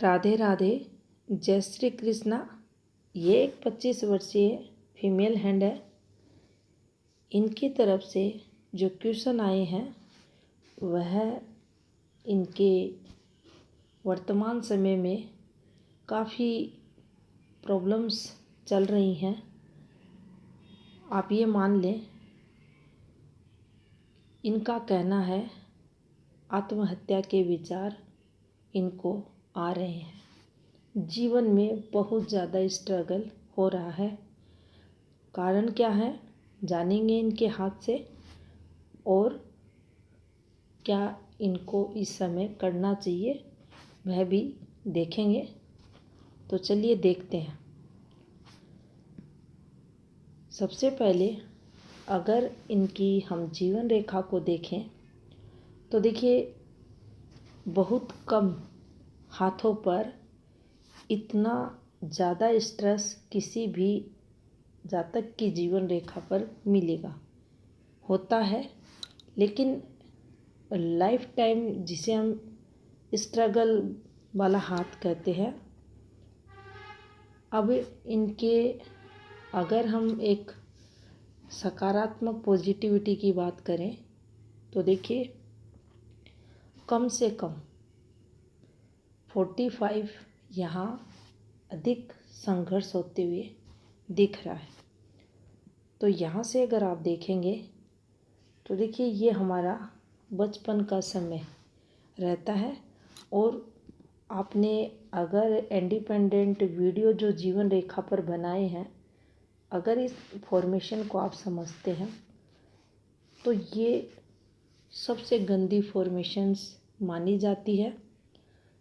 राधे राधे। जय श्री कृष्णा। ये एक 25 वर्षीय फीमेल हैंड है। इनकी तरफ से जो क्वेश्चन आए हैं वह इनके वर्तमान समय में काफ़ी प्रॉब्लम्स चल रही हैं। आप ये मान लें, इनका कहना है आत्महत्या के विचार इनको आ रहे हैं। जीवन में बहुत ज़्यादा स्ट्रगल हो रहा है। कारण क्या है जानेंगे इनके हाथ से, और क्या इनको इस समय करना चाहिए वह भी देखेंगे। तो चलिए देखते हैं। सबसे पहले अगर इनकी हम जीवन रेखा को देखें तो देखिए, बहुत कम हाथों पर इतना ज़्यादा स्ट्रेस किसी भी जातक की जीवन रेखा पर मिलेगा, होता है। लेकिन लाइफ टाइम जिसे हम स्ट्रगल वाला हाथ कहते हैं, अब इनके अगर हम एक सकारात्मक पॉजिटिविटी की बात करें तो देखिए, कम से कम 45 यहाँ अधिक संघर्ष होते हुए दिख रहा है। तो यहाँ से अगर आप देखेंगे तो देखिए, ये हमारा बचपन का समय रहता है। और आपने अगर इंडिपेंडेंट वीडियो जो जीवन रेखा पर बनाए हैं, अगर इस फॉर्मेशन को आप समझते हैं तो ये सबसे गंदी फॉर्मेशंस मानी जाती है।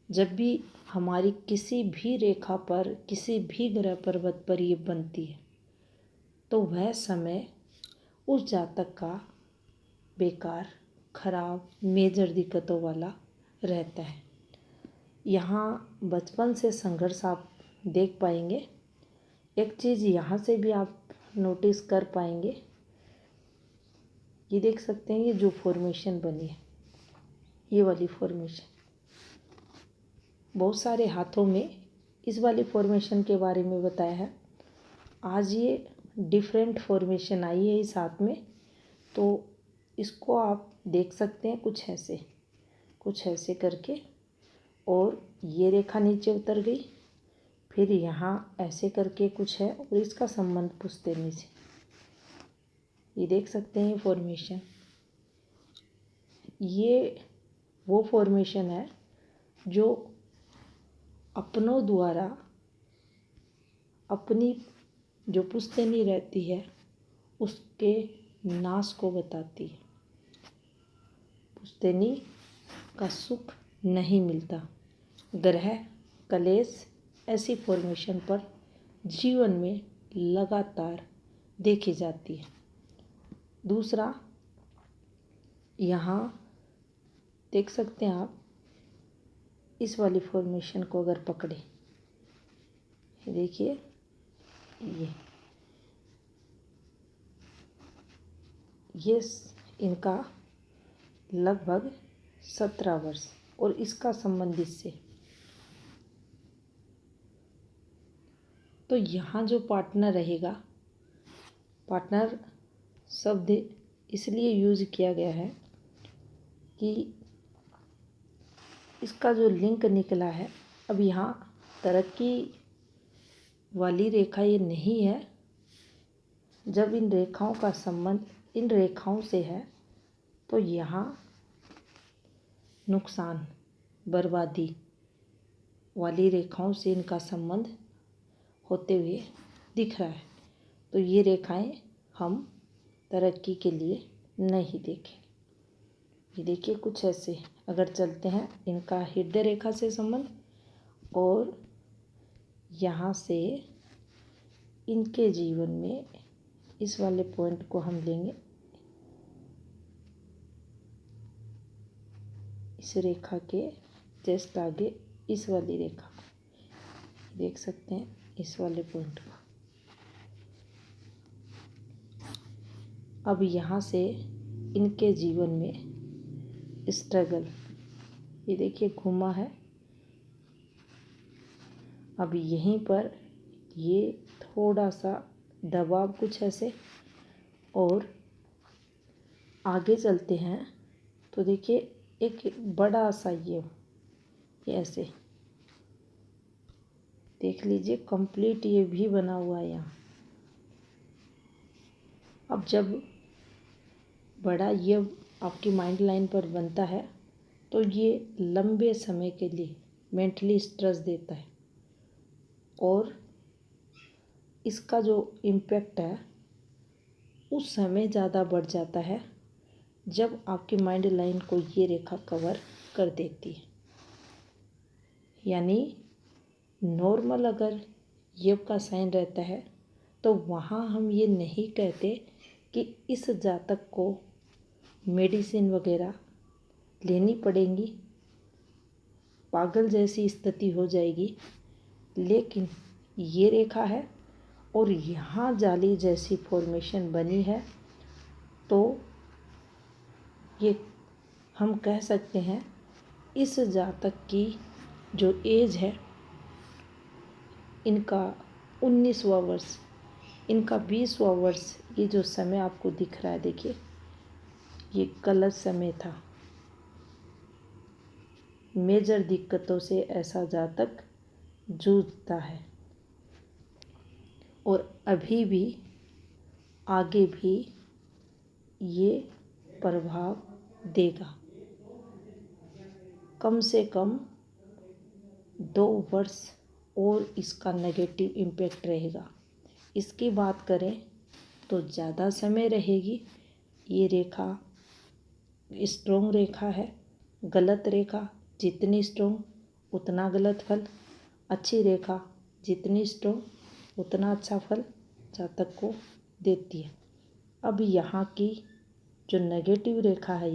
जब भी हमारी किसी भी रेखा पर, किसी भी ग्रह पर्वत पर ये बनती है तो वह समय उस जातक का बेकार, खराब, मेजर दिक्कतों वाला रहता है। यहाँ बचपन से संघर्ष आप देख पाएंगे। एक चीज़ यहाँ से भी आप नोटिस कर पाएंगे, ये देख सकते हैं, ये जो फॉर्मेशन बनी है, ये वाली फॉर्मेशन, बहुत सारे हाथों में इस वाली फॉर्मेशन के बारे में बताया है। आज ये डिफरेंट फॉर्मेशन आई है इस हाथ में, तो इसको आप देख सकते हैं कुछ ऐसे करके, और ये रेखा नीचे उतर गई, फिर यहाँ ऐसे करके कुछ है, और इसका संबंध पुश्तैनी से, ये देख सकते हैं फॉर्मेशन। ये वो फॉर्मेशन है जो अपनों द्वारा अपनी जो पुश्तैनी रहती है उसके नाश को बताती है। पुश्तैनी का सुख नहीं मिलता। ग्रह कलेश ऐसी फॉर्मेशन पर जीवन में लगातार देखी जाती है। दूसरा, यहाँ देख सकते हैं आप, इस वाली फॉर्मेशन को अगर पकड़े, देखिए ये इनका लगभग 17 वर्ष, और इसका संबंध इससे। तो यहाँ जो पार्टनर रहेगा, पार्टनर शब्द इसलिए यूज किया गया है कि इसका जो लिंक निकला है, अब यहाँ तरक्की वाली रेखा ये नहीं है। जब इन रेखाओं का संबंध इन रेखाओं से है तो यहाँ नुकसान, बर्बादी वाली रेखाओं से इनका संबंध होते हुए दिख रहा है। तो ये रेखाएं हम तरक्की के लिए नहीं देखें। ये देखिए, कुछ ऐसे अगर चलते हैं, इनका हृदय रेखा से संबंध, और यहाँ से इनके जीवन में इस वाले पॉइंट को हम लेंगे, इस रेखा के जस्ट आगे इस वाली रेखा को देख सकते हैं, इस वाले पॉइंट को। अब यहाँ से इनके जीवन में स्ट्रगल, ये देखिए घुमा है, अब यहीं पर ये थोड़ा सा दबाव कुछ ऐसे, और आगे चलते हैं तो देखिए एक बड़ा सा ये ऐसे देख लीजिए, कंप्लीट ये भी बना हुआ है यहाँ। अब जब बड़ा ये आपकी माइंड लाइन पर बनता है तो ये लंबे समय के लिए मेंटली स्ट्रेस देता है, और इसका जो इम्पैक्ट है उस समय ज़्यादा बढ़ जाता है जब आपकी माइंड लाइन को ये रेखा कवर कर देती है। यानी नॉर्मल अगर ये का साइन रहता है तो वहाँ हम ये नहीं कहते कि इस जातक को मेडिसिन वगैरह लेनी पड़ेंगी, पागल जैसी स्थिति हो जाएगी। लेकिन ये रेखा है और यहाँ जाली जैसी फॉर्मेशन बनी है, तो ये हम कह सकते हैं इस जातक की जो एज है, इनका 19वां वर्ष, इनका 20वां वर्ष, ये जो समय आपको दिख रहा है देखिए, ये गलत समय था। मेजर दिक्कतों से ऐसा जातक जूझता है और अभी भी आगे भी ये प्रभाव देगा। कम से कम 2 वर्ष और इसका नेगेटिव इम्पैक्ट रहेगा। इसकी बात करें तो ज़्यादा समय रहेगी। ये रेखा स्ट्रोंग रेखा है। गलत रेखा जितनी स्ट्रोंग उतना गलत फल, अच्छी रेखा जितनी स्ट्रोंग उतना अच्छा फल जातक को देती है। अब यहाँ की जो नेगेटिव रेखा है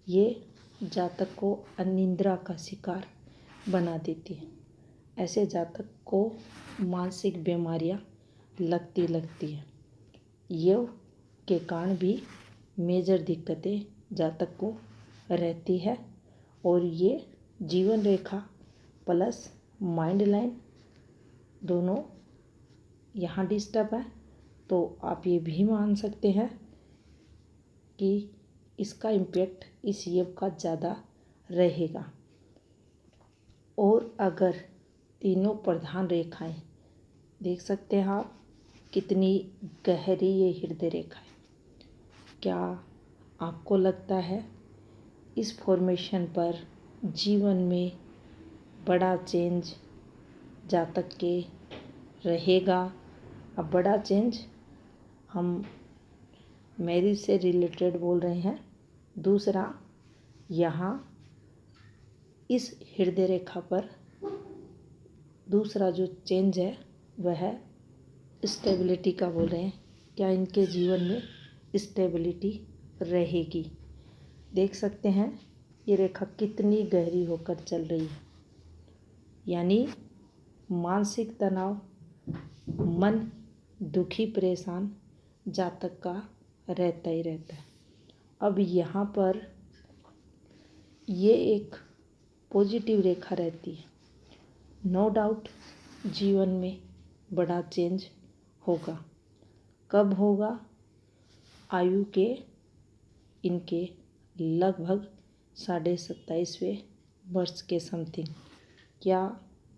ये जातक को अनिद्रा का शिकार बना देती है। ऐसे जातक को मानसिक बीमारियाँ लगती हैं। ये के कारण भी मेजर दिक्कतें जातक को रहती है, और ये जीवन रेखा प्लस माइंड लाइन दोनों यहाँ डिस्टर्ब है। तो आप ये भी मान सकते हैं कि इसका इम्पैक्ट इस योग का ज़्यादा रहेगा। और अगर तीनों प्रधान रेखाएं देख सकते हैं आप, कितनी गहरी ये हृदय रेखा है। क्या आपको लगता है इस फॉर्मेशन पर जीवन में बड़ा चेंज जातक के रहेगा? अब बड़ा चेंज हम मैरिज से रिलेटेड बोल रहे हैं। दूसरा, यहाँ इस हृदय रेखा पर दूसरा जो चेंज है वह स्टेबिलिटी का बोल रहे हैं। क्या इनके जीवन में स्टेबिलिटी रहेगी? देख सकते हैं ये रेखा कितनी गहरी होकर चल रही है। यानी मानसिक तनाव, मन दुखी परेशान जातक का रहता ही रहता है। अब यहाँ पर ये एक पॉजिटिव रेखा रहती है। नो डाउट जीवन में बड़ा चेंज होगा। कब होगा? आयु के इनके लगभग 27.5वें वर्ष के समथिंग। क्या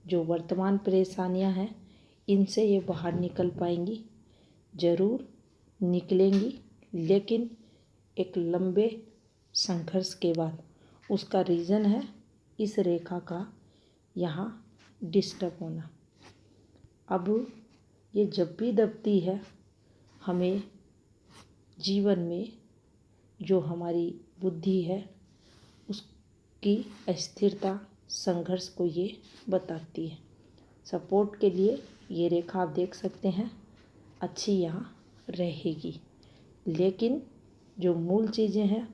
जो वर्तमान परेशानियां हैं इनसे ये बाहर निकल पाएंगी? ज़रूर निकलेंगी, लेकिन एक लंबे संघर्ष के बाद। उसका रीज़न है इस रेखा का यहाँ डिस्टर्ब होना। अब ये जब भी दबती है, हमें जीवन में जो हमारी बुद्धि है उसकी अस्थिरता, संघर्ष को ये बताती है। सपोर्ट के लिए ये रेखा आप देख सकते हैं अच्छी यहाँ रहेगी, लेकिन जो मूल चीज़ें हैं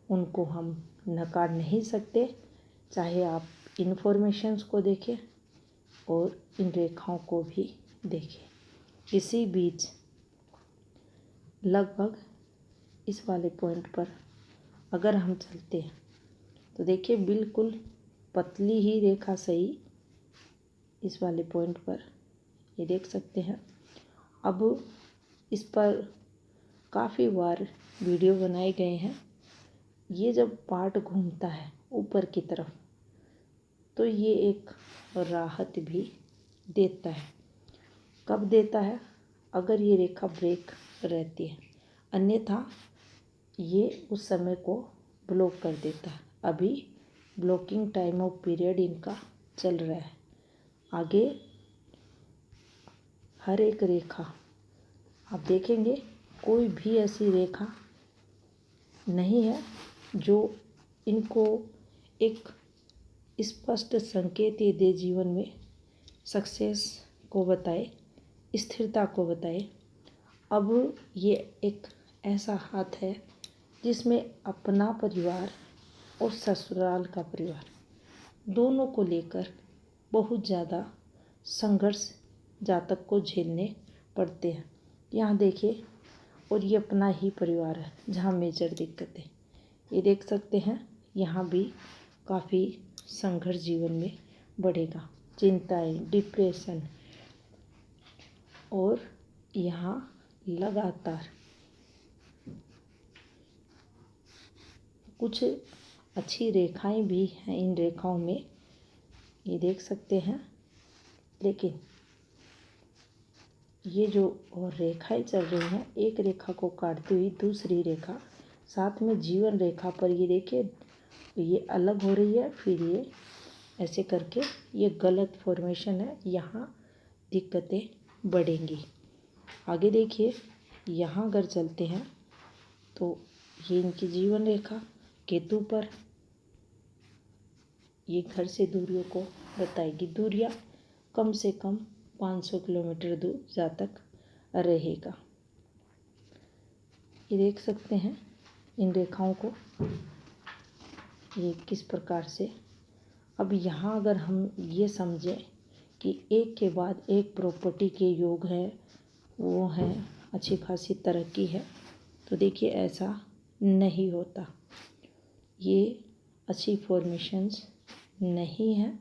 उनको हम नकार नहीं सकते। चाहे आप इन्फॉर्मेशंस को देखें और इन रेखाओं को भी देखें। इसी बीच लगभग इस वाले पॉइंट पर अगर हम चलते हैं तो देखिए बिल्कुल पतली ही रेखा सही, इस वाले पॉइंट पर, ये देख सकते हैं। अब इस पर काफ़ी बार वीडियो बनाए गए हैं। ये जब पार्ट घूमता है ऊपर की तरफ तो ये एक राहत भी देता है। कब देता है? अगर ये रेखा ब्रेक रहती है, अन्यथा ये उस समय को ब्लॉक कर देता है। अभी ब्लॉकिंग टाइम ऑफ पीरियड इनका चल रहा है। आगे हर एक रेखा आप देखेंगे, कोई भी ऐसी रेखा नहीं है जो इनको एक स्पष्ट संकेत ये दे, जीवन में सक्सेस को बताए, स्थिरता को बताए। अब ये एक ऐसा हाथ है जिसमें अपना परिवार और ससुराल का परिवार दोनों को लेकर बहुत ज़्यादा संघर्ष जातक को झेलने पड़ते हैं। यहाँ देखिए, और ये अपना ही परिवार है जहाँ मेजर दिक्कत है, ये देख सकते हैं। यहाँ भी काफ़ी संघर्ष जीवन में बढ़ेगा, चिंताएं, डिप्रेशन, और यहाँ लगातार कुछ अच्छी रेखाएं भी हैं इन रेखाओं में, ये देख सकते हैं। लेकिन ये जो और रेखाएं चल रही हैं, एक रेखा को काटती हुई दूसरी रेखा साथ में जीवन रेखा पर, ये देखिए ये अलग हो रही है, फिर ये ऐसे करके ये गलत फॉर्मेशन है। यहाँ दिक्कतें बढ़ेंगी। आगे देखिए, यहाँ अगर चलते हैं तो ये इनकी जीवन रेखा केतु पर, ये घर से दूरियों को बताएगी। दूरियाँ कम से कम 500 किलोमीटर दूर जातक रहेगा। ये देख सकते हैं इन रेखाओं को, ये किस प्रकार से। अब यहाँ अगर हम ये समझें कि एक के बाद एक प्रॉपर्टी के योग है, वो है, अच्छी खासी तरक्की है, तो देखिए ऐसा नहीं होता। ये अच्छी फॉर्मेशंस नहीं है,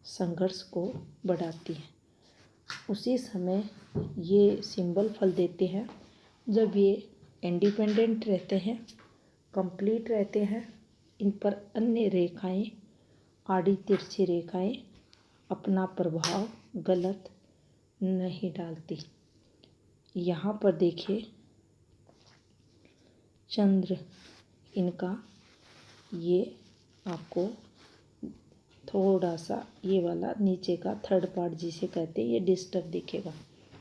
संघर्ष को बढ़ाती है। उसी समय ये सिंबल फल देते हैं जब ये इंडिपेंडेंट रहते हैं, कंप्लीट रहते हैं। इन पर अन्य रेखाएं, आड़ी तिरछी रेखाएं अपना प्रभाव गलत नहीं डालती। यहाँ पर देखिए चंद्र इनका, ये आपको थोड़ा सा ये वाला नीचे का थर्ड पार्ट जिसे कहते हैं, ये डिस्टर्ब दिखेगा,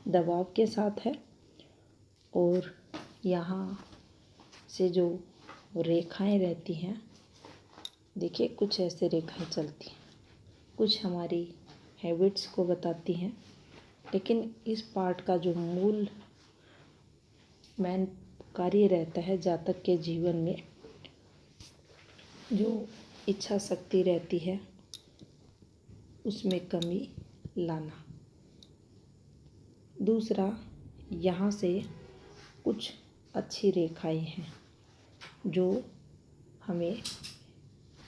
दबाव के साथ है। और यहाँ से जो रेखाएं रहती हैं, देखिए कुछ ऐसे रेखाएं चलती हैं, कुछ हमारी हैबिट्स को बताती हैं। लेकिन इस पार्ट का जो मूल मेन कार्य रहता है जातक के जीवन में, जो इच्छा शक्ति रहती है उसमें कमी लाना। दूसरा, यहाँ से कुछ अच्छी रेखाएं हैं जो हमें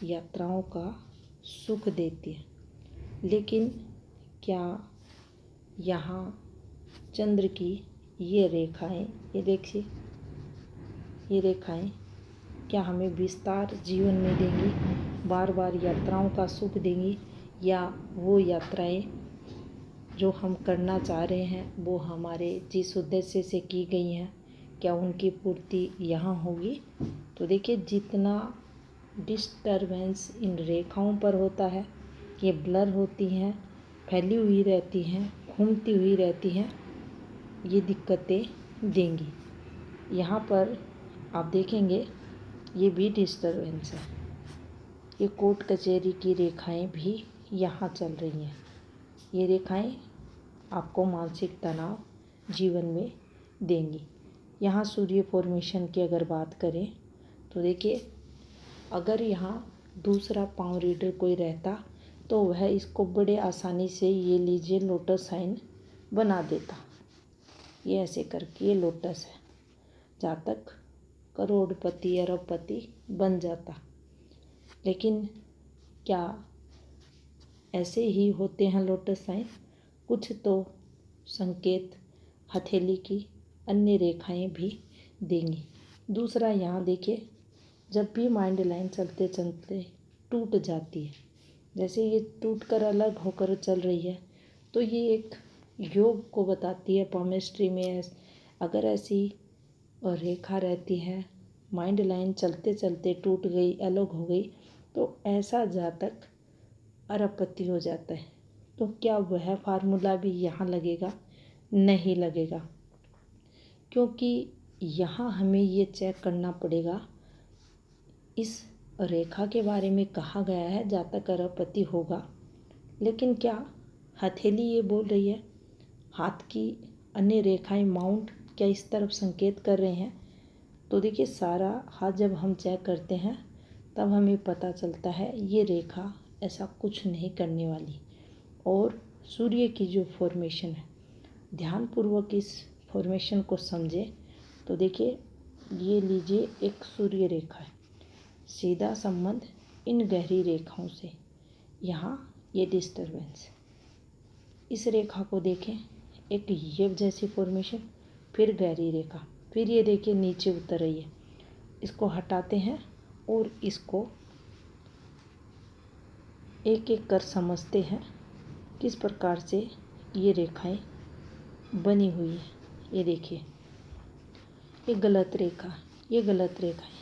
यात्राओं का सुख देती है। लेकिन क्या यहाँ चंद्र की ये रेखाएं, ये देखिए ये रेखाएं क्या हमें विस्तार जीवन में देंगी, बार बार यात्राओं का सुख देंगी, या वो यात्राएं जो हम करना चाह रहे हैं वो हमारे जिस उद्देश्य से की गई हैं, क्या उनकी पूर्ति यहाँ होगी? तो देखिए जितना डिस्टरबेंस इन रेखाओं पर होता है, ये ब्लर होती हैं, फैली हुई रहती हैं, घूमती हुई रहती हैं, ये दिक्कतें देंगी। यहाँ पर आप देखेंगे ये भी डिस्टरबेंस है, ये कोर्ट कचहरी की रेखाएं भी यहाँ चल रही हैं। ये रेखाएं आपको मानसिक तनाव जीवन में देंगी। यहाँ सूर्य फॉर्मेशन की अगर बात करें तो देखिए, अगर यहाँ दूसरा पाँव रीडर कोई रहता तो वह इसको बड़े आसानी से, ये लीजिए लोटस साइन बना देता। ये ऐसे करके ये लोटस है, जातक करोड़पति अरबपति बन जाता। लेकिन क्या ऐसे ही होते हैं लोटस साइन, कुछ तो संकेत हथेली की अन्य रेखाएं भी देंगी। दूसरा यहाँ देखिए, जब भी माइंड लाइन चलते चलते टूट जाती है, जैसे ये टूट कर अलग होकर चल रही है, तो ये एक योग को बताती है। पामिस्ट्री में अगर ऐसी रेखा रहती है, माइंड लाइन चलते चलते टूट गई, अलग हो गई, तो ऐसा जातक अरबपति हो जाता है। तो क्या वह फार्मूला भी यहाँ लगेगा? नहीं लगेगा, क्योंकि यहाँ हमें ये चेक करना पड़ेगा। इस रेखा के बारे में कहा गया है जातक अरबपति होगा, लेकिन क्या हथेली ये बोल रही है, हाथ की अन्य रेखाएं माउंट क्या इस तरफ संकेत कर रहे हैं? तो देखिए, सारा हाथ जब हम चेक करते हैं तब हमें पता चलता है ये रेखा ऐसा कुछ नहीं करने वाली। और सूर्य की जो फॉर्मेशन है, ध्यानपूर्वक इस फॉर्मेशन को समझें तो देखिए, ये लीजिए एक सूर्य रेखा है, सीधा संबंध इन गहरी रेखाओं से। यहाँ ये डिस्टरबेंस, इस रेखा को देखें, एक ये जैसी फॉर्मेशन, फिर गहरी रेखा, फिर ये देखिए नीचे उतर रही है। इसको हटाते हैं और इसको एक एक कर समझते हैं किस प्रकार से ये रेखाएं बनी हुई है। ये देखिए, ये गलत रेखा, ये गलत रेखा है,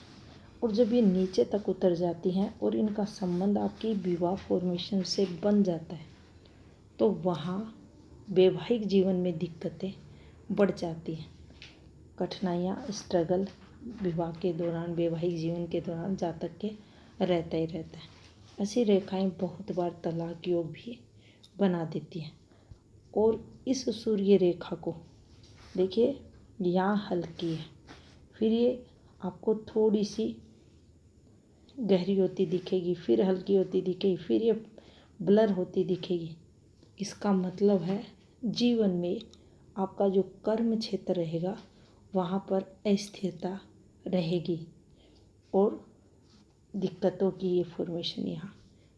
और जब ये नीचे तक उतर जाती हैं और इनका संबंध आपकी विवाह फॉर्मेशन से बन जाता है, तो वहाँ वैवाहिक जीवन में दिक्कतें बढ़ जाती हैं। कठिनाइयाँ, स्ट्रगल विवाह के दौरान, वैवाहिक जीवन के दौरान जातक के रहता ही रहता है। ऐसी रेखाएं बहुत बार तलाक योग भी बना देती हैं। और इस सूर्य रेखा को देखिए, यहाँ हल्की है, फिर ये आपको थोड़ी सी गहरी होती दिखेगी, फिर हल्की होती दिखेगी, फिर ये ब्लर होती दिखेगी। इसका मतलब है जीवन में आपका जो कर्म क्षेत्र रहेगा वहाँ पर अस्थिरता रहेगी और दिक्कतों की ये फॉर्मेशन यहाँ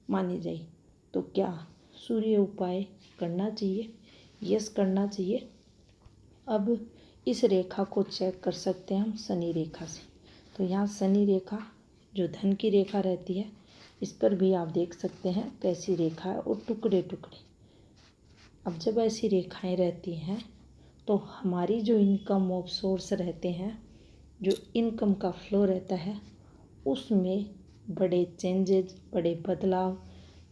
मानी जाए। तो क्या सूर्य उपाय करना चाहिए? यस, करना चाहिए। अब इस रेखा को चेक कर सकते हैं हम शनि रेखा से। तो यहाँ शनि रेखा जो धन की रेखा रहती है, इस पर भी आप देख सकते हैं कैसी रेखा है और टुकड़े टुकड़े। अब जब ऐसी रेखाएं रहती हैं तो हमारी जो इनकम ऑफ सोर्स रहते हैं, जो इनकम का फ्लो रहता है, उसमें बड़े चेंजेज, बड़े बदलाव,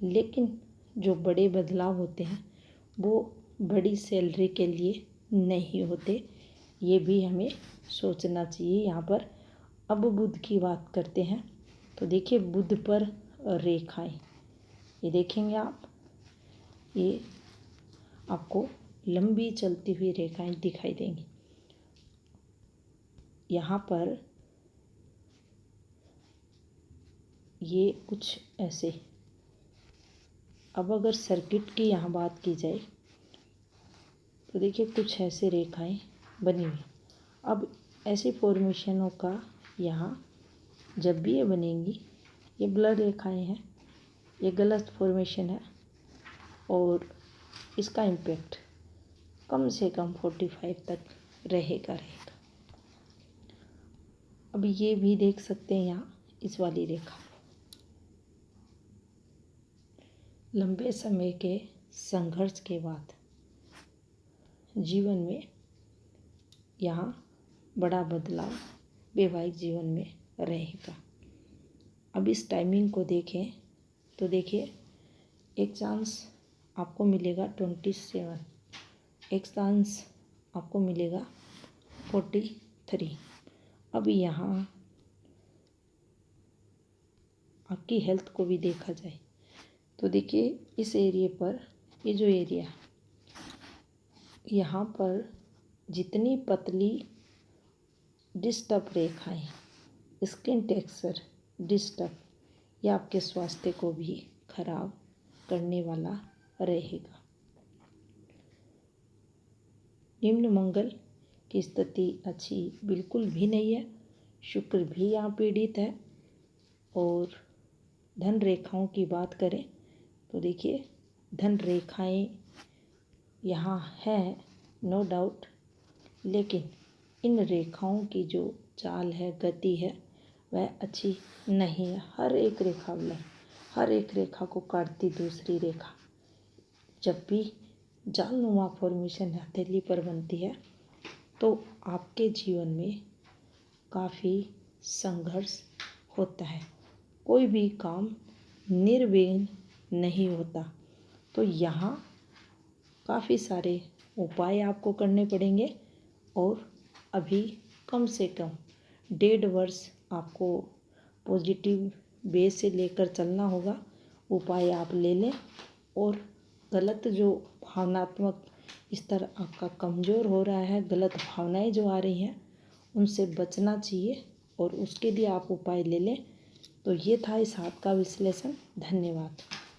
लेकिन जो बड़े बदलाव होते हैं वो बड़ी सैलरी के लिए नहीं होते। ये भी हमें सोचना चाहिए। यहाँ पर अब बुध की बात करते हैं तो देखिए, बुध पर रेखाएं, ये देखेंगे आप, ये आपको लंबी चलती हुई रेखाएं दिखाई देंगी। यहाँ पर ये कुछ ऐसे। अब अगर सर्किट की यहाँ बात की जाए तो देखिए कुछ ऐसे रेखाएं बनी हुई। अब ऐसी फॉर्मेशनों का यहाँ जब भी ये बनेंगी, ये ब्लर रेखाएं हैं, ये गलत फॉर्मेशन है और इसका इम्पैक्ट कम से कम 45 तक रहेगा। अब ये भी देख सकते हैं यहाँ इस वाली रेखा, लंबे समय के संघर्ष के बाद जीवन में यहाँ बड़ा बदलाव वैवाहिक जीवन में रहेगा। अब इस टाइमिंग को देखें तो देखिए, एक चांस आपको मिलेगा 27, एक चांस आपको मिलेगा 43। अब यहाँ आपकी हेल्थ को भी देखा जाए तो देखिए, इस एरिया पर, ये जो एरिया, यहाँ पर जितनी पतली डिस्टर्ब रेखाएं, स्किन टेक्सचर डिस्टर्ब, यह आपके स्वास्थ्य को भी खराब करने वाला रहेगा। निम्न मंगल की स्थिति अच्छी बिल्कुल भी नहीं है। शुक्र भी यहाँ पीड़ित है। और धन रेखाओं की बात करें तो देखिए, धन रेखाएं यहाँ है नो डाउट, लेकिन इन रेखाओं की जो चाल है, गति है, वह अच्छी नहीं है। हर एक रेखा को काटती दूसरी रेखा जब भी जालनुमा फॉर्मेशन हथेली पर बनती है तो आपके जीवन में काफ़ी संघर्ष होता है, कोई भी काम निर्विघ्न नहीं होता। तो यहाँ काफ़ी सारे उपाय आपको करने पड़ेंगे और अभी कम से कम 1.5 वर्ष आपको पॉजिटिव वे से लेकर चलना होगा। उपाय आप ले लें और गलत जो भावनात्मक स्तर आपका कमज़ोर हो रहा है, गलत भावनाएं जो आ रही हैं, उनसे बचना चाहिए और उसके लिए आप उपाय ले लें। तो ये था इस हाथ का विश्लेषण। धन्यवाद।